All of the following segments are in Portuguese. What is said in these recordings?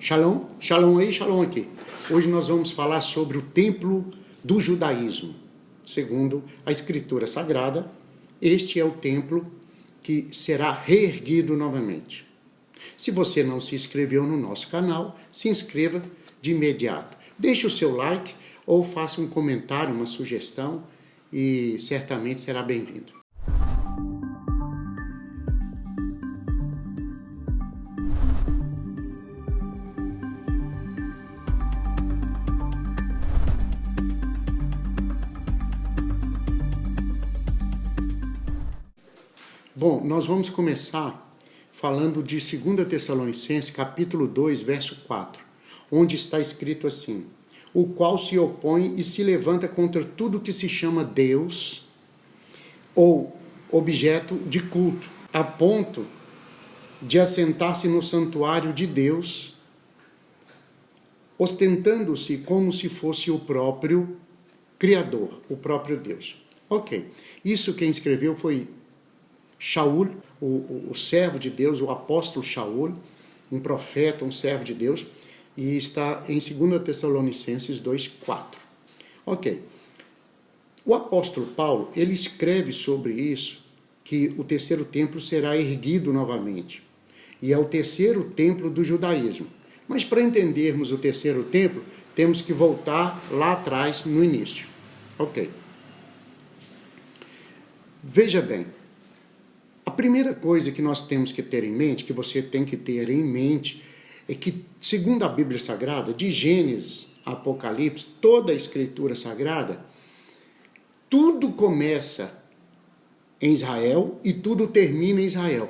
Shalom, shalom aí, shalom aqui. Hoje nós vamos falar sobre o templo do judaísmo. Segundo a Escritura Sagrada, este é o templo que será reerguido novamente. Se você não se inscreveu no nosso canal, se inscreva de imediato. Deixe o seu like ou faça um comentário, uma sugestão e certamente será bem-vindo. Bom, nós vamos começar falando de 2 Tessalonicenses, capítulo 2, verso 4, onde está escrito assim: o qual se opõe e se levanta contra tudo que se chama Deus ou objeto de culto, a ponto de assentar-se no santuário de Deus, ostentando-se como se fosse o próprio Criador, o próprio Deus. Ok, isso quem escreveu foi Shaul, o servo de Deus, o apóstolo Shaul, um profeta, um servo de Deus, e está em 2 Tessalonicenses 2:4. Ok. O apóstolo Paulo, ele escreve sobre isso, que o terceiro templo será erguido novamente, e é o terceiro templo do judaísmo. Mas para entendermos o terceiro templo, temos que voltar lá atrás, no início. Ok. Veja bem, a primeira coisa que nós temos que ter em mente, que você tem que ter em mente, é que, segundo a Bíblia Sagrada, de Gênesis a Apocalipse, toda a Escritura Sagrada, tudo começa em Israel e tudo termina em Israel.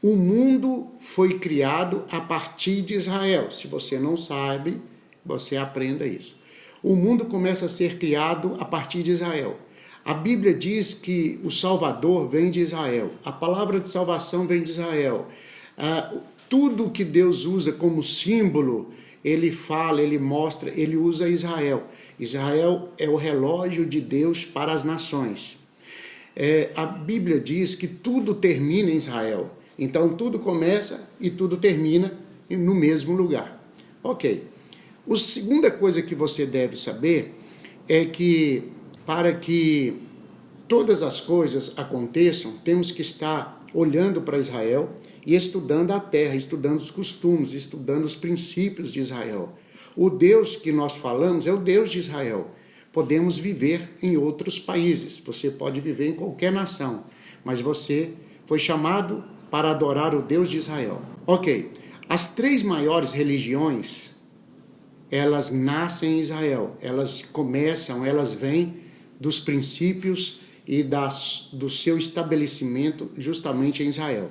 O mundo foi criado a partir de Israel. Se você não sabe, você aprenda isso. O mundo começa a ser criado a partir de Israel. A Bíblia diz que o Salvador vem de Israel. A palavra de salvação vem de Israel. Tudo que Deus usa como símbolo, ele fala, ele mostra, ele usa Israel. Israel é o relógio de Deus para as nações. A Bíblia diz que tudo termina em Israel. Então, tudo começa e tudo termina no mesmo lugar. Ok. A segunda coisa que você deve saber é que, para que todas as coisas aconteçam, temos que estar olhando para Israel e estudando a terra, estudando os costumes, estudando os princípios de Israel. O Deus que nós falamos é o Deus de Israel. Podemos viver em outros países, você pode viver em qualquer nação, mas você foi chamado para adorar o Deus de Israel. Ok, as três maiores religiões, elas nascem em Israel, elas vêm dos princípios e do seu estabelecimento justamente em Israel.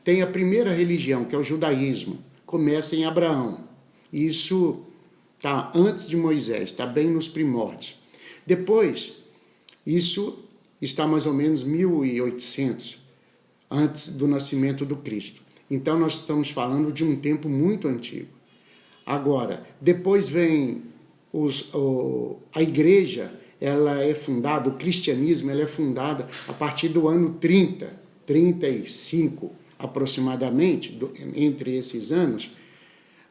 Tem a primeira religião, que é o judaísmo, começa em Abraão. Isso está antes de Moisés, está bem nos primórdios. Depois, isso está mais ou menos 1800, antes do nascimento do Cristo. Então, nós estamos falando de um tempo muito antigo. Agora, depois vem a igreja, ela é fundada, o cristianismo ela é fundada a partir do ano 35 aproximadamente, entre esses anos,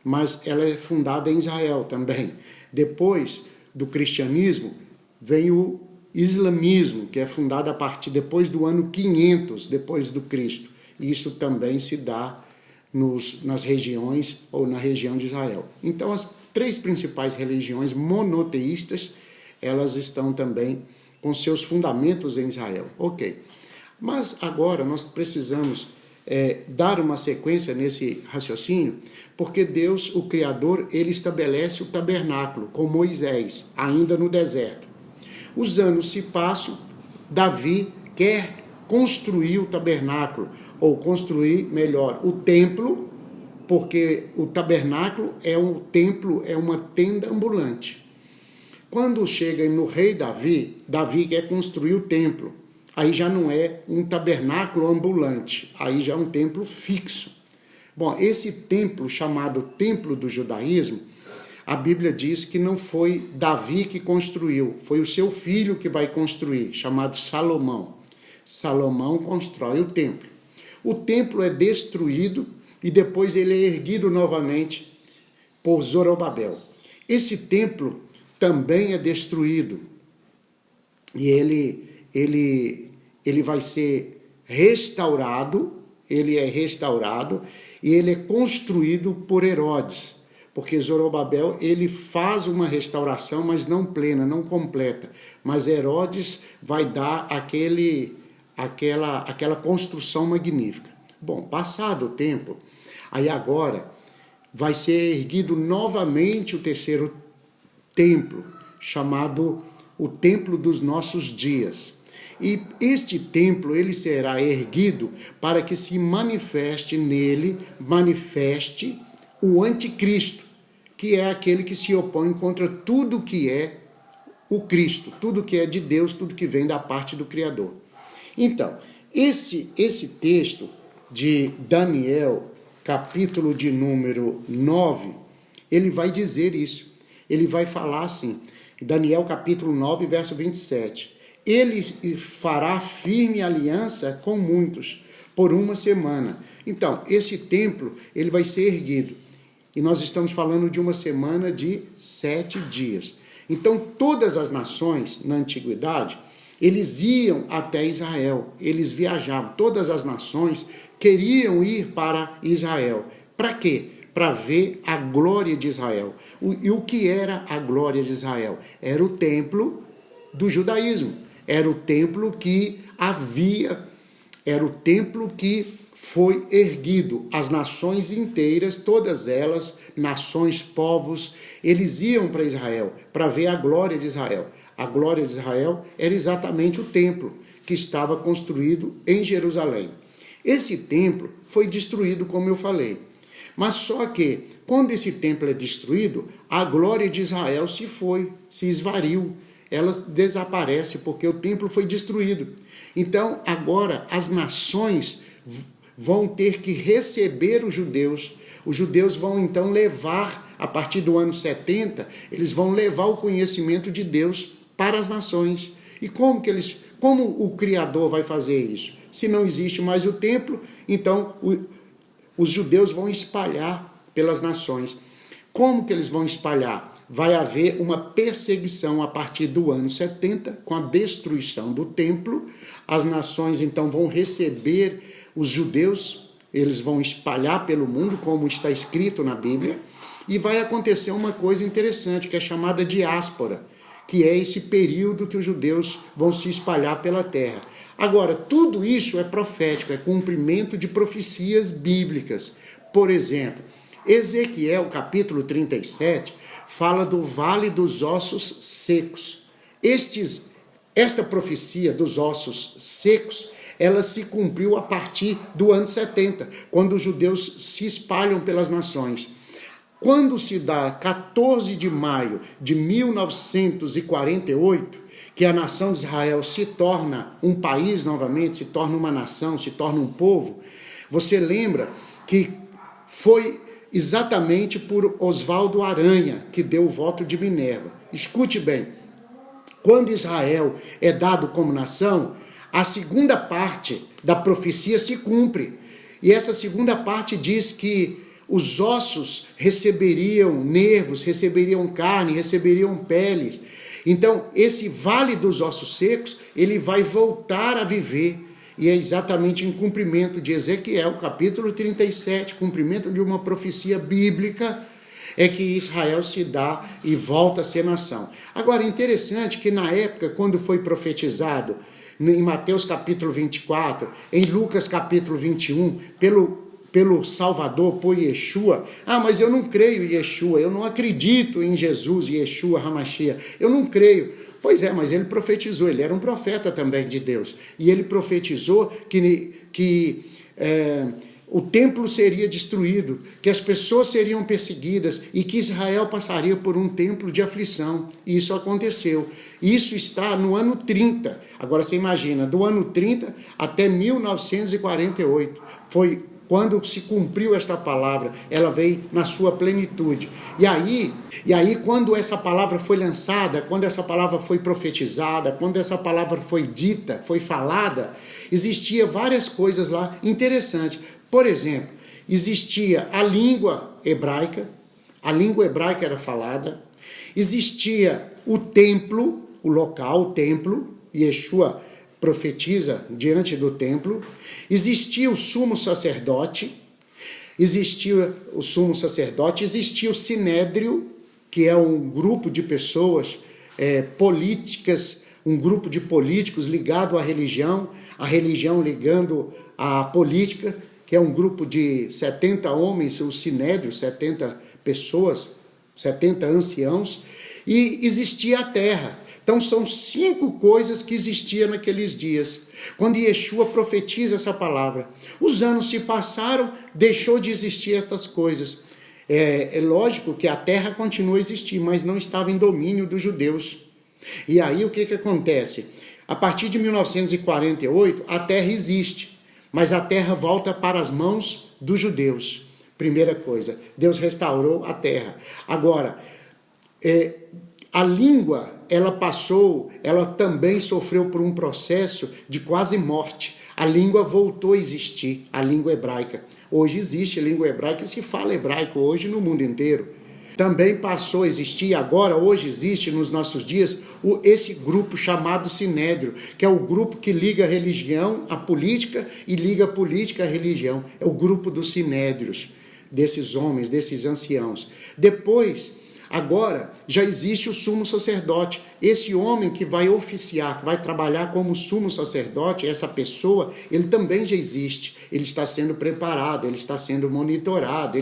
mas ela é fundada em Israel também. Depois do cristianismo vem o islamismo, que é fundado depois do ano 500 depois do Cristo. Isso também se dá nas regiões ou na região de Israel. Então, as três principais religiões monoteístas, elas estão também com seus fundamentos em Israel. Ok. Mas agora nós precisamos dar uma sequência nesse raciocínio, porque Deus, o Criador, ele estabelece o tabernáculo com Moisés, ainda no deserto. Os anos se passam, Davi quer construir o tabernáculo, ou construir, melhor, o templo, porque o tabernáculo é um templo, é uma tenda ambulante. Quando chega no rei Davi, Davi quer construir o templo. Aí já não é um tabernáculo ambulante, aí já é um templo fixo. Bom, esse templo chamado Templo do Judaísmo, a Bíblia diz que não foi Davi que construiu, foi o seu filho que vai construir, chamado Salomão. Salomão constrói o templo. O templo é destruído e depois ele é erguido novamente por Zorobabel. Esse templo também é destruído e ele vai ser restaurado, ele é restaurado e ele é construído por Herodes, porque Zorobabel ele faz uma restauração, mas não plena, não completa, mas Herodes vai dar aquela construção magnífica. Bom, passado o tempo, aí agora vai ser erguido novamente o terceiro templo, chamado o Templo dos Nossos Dias. E este templo, ele será erguido para que se manifeste o anticristo, que é aquele que se opõe contra tudo que é o Cristo, tudo que é de Deus, tudo que vem da parte do Criador. Então, esse texto de Daniel, capítulo de número 9, ele vai dizer isso. Ele vai falar assim, Daniel capítulo 9, verso 27. Ele fará firme aliança com muitos por uma semana. Então, esse templo, ele vai ser erguido. E nós estamos falando de uma semana de 7 dias. Então, todas as nações na antiguidade, eles iam até Israel, eles viajavam. Todas as nações queriam ir para Israel. Para quê? Para ver a glória de Israel. E o que era a glória de Israel? Era o templo do judaísmo. Era o templo que era o templo que foi erguido. As nações inteiras, todas elas, nações, povos, eles iam para Israel, para ver a glória de Israel. A glória de Israel era exatamente o templo que estava construído em Jerusalém. Esse templo foi destruído, como eu falei. Mas só que, quando esse templo é destruído, a glória de Israel se esvaiu. Ela desaparece, porque o templo foi destruído. Então, agora, as nações vão ter que receber os judeus. Os judeus vão, então, levar, a partir do ano 70, eles vão levar o conhecimento de Deus para as nações. E como o Criador vai fazer isso? Se não existe mais o templo, então os judeus vão espalhar pelas nações. Como que eles vão espalhar? Vai haver uma perseguição a partir do ano 70, com a destruição do templo. As nações, então, vão receber os judeus, eles vão espalhar pelo mundo, como está escrito na Bíblia, e vai acontecer uma coisa interessante, que é chamada diáspora, que é esse período que os judeus vão se espalhar pela terra. Agora, tudo isso é profético, é cumprimento de profecias bíblicas. Por exemplo, Ezequiel, capítulo 37, fala do Vale dos Ossos Secos. Esta profecia dos ossos secos, ela se cumpriu a partir do ano 70, quando os judeus se espalham pelas nações. Quando se dá 14 de maio de 1948, que a nação de Israel se torna um país novamente, se torna uma nação, se torna um povo, você lembra que foi exatamente por Oswaldo Aranha que deu o voto de Minerva. Escute bem, quando Israel é dado como nação, a segunda parte da profecia se cumpre. E essa segunda parte diz que os ossos receberiam nervos, receberiam carne, receberiam peles. Então, esse vale dos ossos secos, ele vai voltar a viver. E é exatamente em cumprimento de Ezequiel, capítulo 37, cumprimento de uma profecia bíblica, é que Israel se dá e volta a ser nação. Agora, interessante que na época, quando foi profetizado, em Mateus capítulo 24, em Lucas capítulo 21, pelo Salvador, por Yeshua, mas eu não creio em Yeshua, eu não acredito em Jesus, Yeshua, Hamashiach, eu não creio. Pois é, mas ele profetizou, ele era um profeta também de Deus, e ele profetizou que o templo seria destruído, que as pessoas seriam perseguidas e que Israel passaria por um tempo de aflição. E isso aconteceu. Isso está no ano 30. Agora você imagina, do ano 30 até 1948. Foi quando se cumpriu esta palavra, ela veio na sua plenitude. E aí, quando essa palavra foi lançada, quando essa palavra foi profetizada, quando essa palavra foi dita, foi falada, existia várias coisas lá interessantes. Por exemplo, existia a língua hebraica, a língua hebraica era falada, existia o templo, o local, o templo, Yeshua profetiza diante do templo, existia o sumo sacerdote, existia o sinédrio, que é um grupo de pessoas políticas, um grupo de políticos ligado à religião, a religião ligando à política, que é um grupo de 70 homens, o sinédrio, 70 pessoas, 70 anciãos, e existia a terra. Então são 5 coisas que existiam naqueles dias. Quando Yeshua profetiza essa palavra, os anos se passaram, deixou de existir essas coisas. É lógico que a terra continua a existir, mas não estava em domínio dos judeus. E aí o que acontece? A partir de 1948, a terra existe, mas a terra volta para as mãos dos judeus. Primeira coisa, Deus restaurou a terra. Agora, a língua, ela também sofreu por um processo de quase morte. A língua voltou a existir, a língua hebraica. Hoje existe a língua hebraica e se fala hebraico hoje no mundo inteiro. Também passou a existir, agora, hoje existe nos nossos dias, esse grupo chamado Sinédrio, que é o grupo que liga a religião à política e liga a política à religião. É o grupo dos Sinédrios, desses homens, desses anciãos. Depois, agora, já existe o sumo sacerdote. Esse homem que vai oficiar, que vai trabalhar como sumo sacerdote, essa pessoa, ele também já existe. Ele está sendo preparado, ele está sendo monitorado, é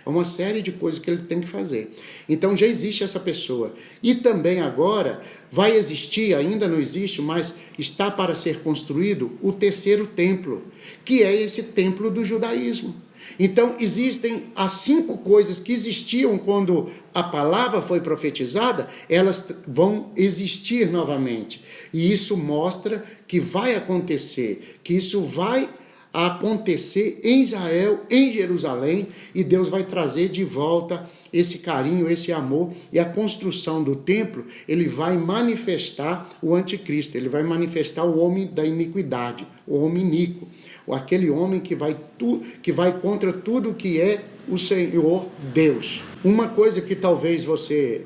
uma série de coisas que ele tem que fazer. Então já existe essa pessoa. E também agora vai existir, ainda não existe, mas está para ser construído o terceiro templo, que é esse templo do judaísmo. Então, existem as 5 coisas que existiam quando a palavra foi profetizada, elas vão existir novamente. E isso mostra que vai acontecer, que isso vai acontecer em Israel, em Jerusalém, e Deus vai trazer de volta esse carinho, esse amor, e a construção do templo, ele vai manifestar o anticristo, ele vai manifestar o homem da iniquidade, o homem iníquo, aquele homem que vai contra tudo que é o Senhor Deus. Uma coisa que talvez você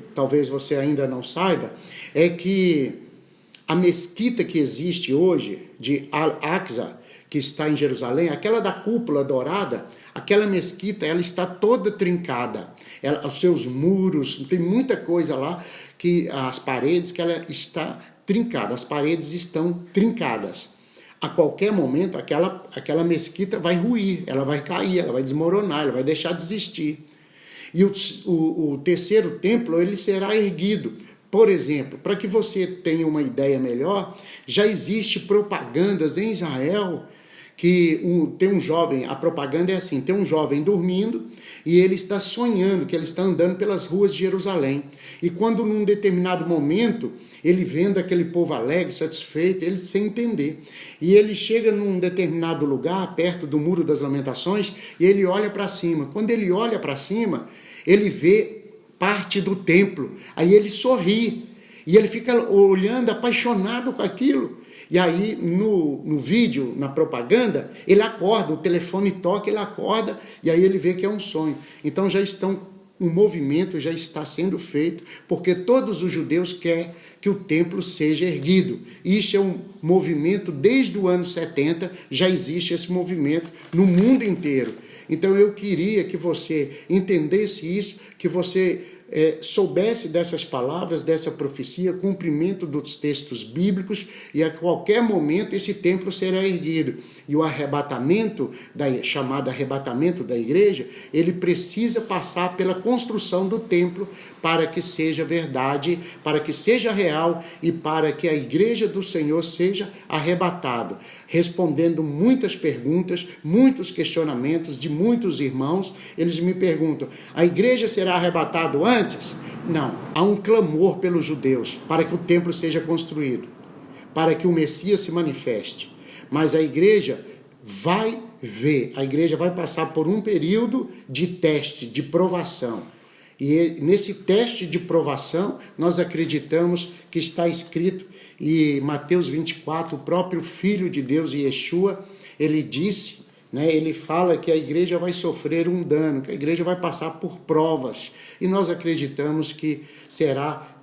ainda não saiba, é que a mesquita que existe hoje, de Al-Aqsa, que está em Jerusalém, aquela da cúpula dourada, aquela mesquita, ela está toda trincada. Os seus muros, tem muita coisa lá, que as paredes, que ela está trincada, as paredes estão trincadas. A qualquer momento, aquela mesquita vai ruir, ela vai cair, ela vai desmoronar, ela vai deixar de existir. E o terceiro templo, ele será erguido. Por exemplo, para que você tenha uma ideia melhor, já existe propagandas em Israel que tem um jovem, a propaganda é assim, tem um jovem dormindo e ele está sonhando que ele está andando pelas ruas de Jerusalém. E quando num determinado momento, ele vendo aquele povo alegre, satisfeito, ele sem entender. E ele chega num determinado lugar, perto do Muro das Lamentações, e ele olha para cima. Quando ele olha para cima, ele vê parte do templo. Aí ele sorri e ele fica olhando, apaixonado com aquilo. E aí no vídeo, na propaganda, ele acorda, o telefone toca, ele acorda e aí ele vê que é um sonho. Então um movimento já está sendo feito, porque todos os judeus querem que o templo seja erguido. Isso é um movimento, desde o ano 70, já existe esse movimento no mundo inteiro. Então eu queria que você entendesse isso, que você soubesse dessas palavras, dessa profecia, cumprimento dos textos bíblicos, e a qualquer momento esse templo será erguido. E o arrebatamento, chamado arrebatamento da igreja, ele precisa passar pela construção do templo para que seja verdade, para que seja real e para que a igreja do Senhor seja arrebatada. Respondendo muitas perguntas, muitos questionamentos de muitos irmãos, eles me perguntam, a igreja será arrebatada antes? Não, há um clamor pelos judeus para que o templo seja construído, para que o Messias se manifeste. Mas a igreja vai ver, a igreja vai passar por um período de teste, de provação. E nesse teste de provação, nós acreditamos que está escrito, e Mateus 24, o próprio Filho de Deus, Yeshua, ele disse né? Ele fala que a igreja vai sofrer um dano, que a igreja vai passar por provas. E nós acreditamos que será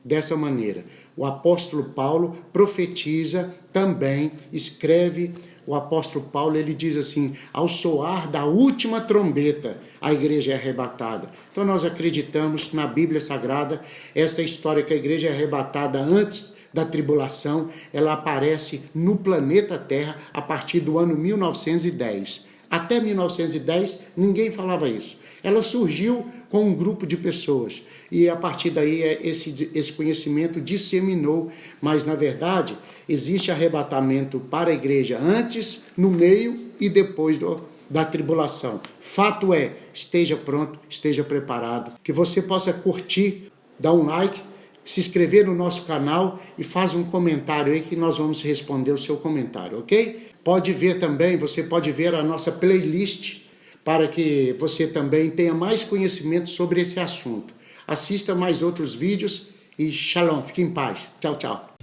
dessa maneira. O apóstolo Paulo profetiza também, escreve, o apóstolo Paulo, ele diz assim, ao soar da última trombeta, a igreja é arrebatada. Então nós acreditamos na Bíblia Sagrada, essa história que a igreja é arrebatada antes da tribulação, ela aparece no planeta Terra a partir do ano 1910. Até 1910, ninguém falava isso. Ela surgiu com um grupo de pessoas e a partir daí esse conhecimento disseminou, mas na verdade existe arrebatamento para a igreja antes, no meio e depois da tribulação. Fato é, esteja pronto, esteja preparado, que você possa curtir, dar um like, se inscrever no nosso canal e faz um comentário aí que nós vamos responder o seu comentário, ok? Pode ver também, você pode ver a nossa playlist para que você também tenha mais conhecimento sobre esse assunto. Assista mais outros vídeos e shalom, fique em paz. Tchau, tchau.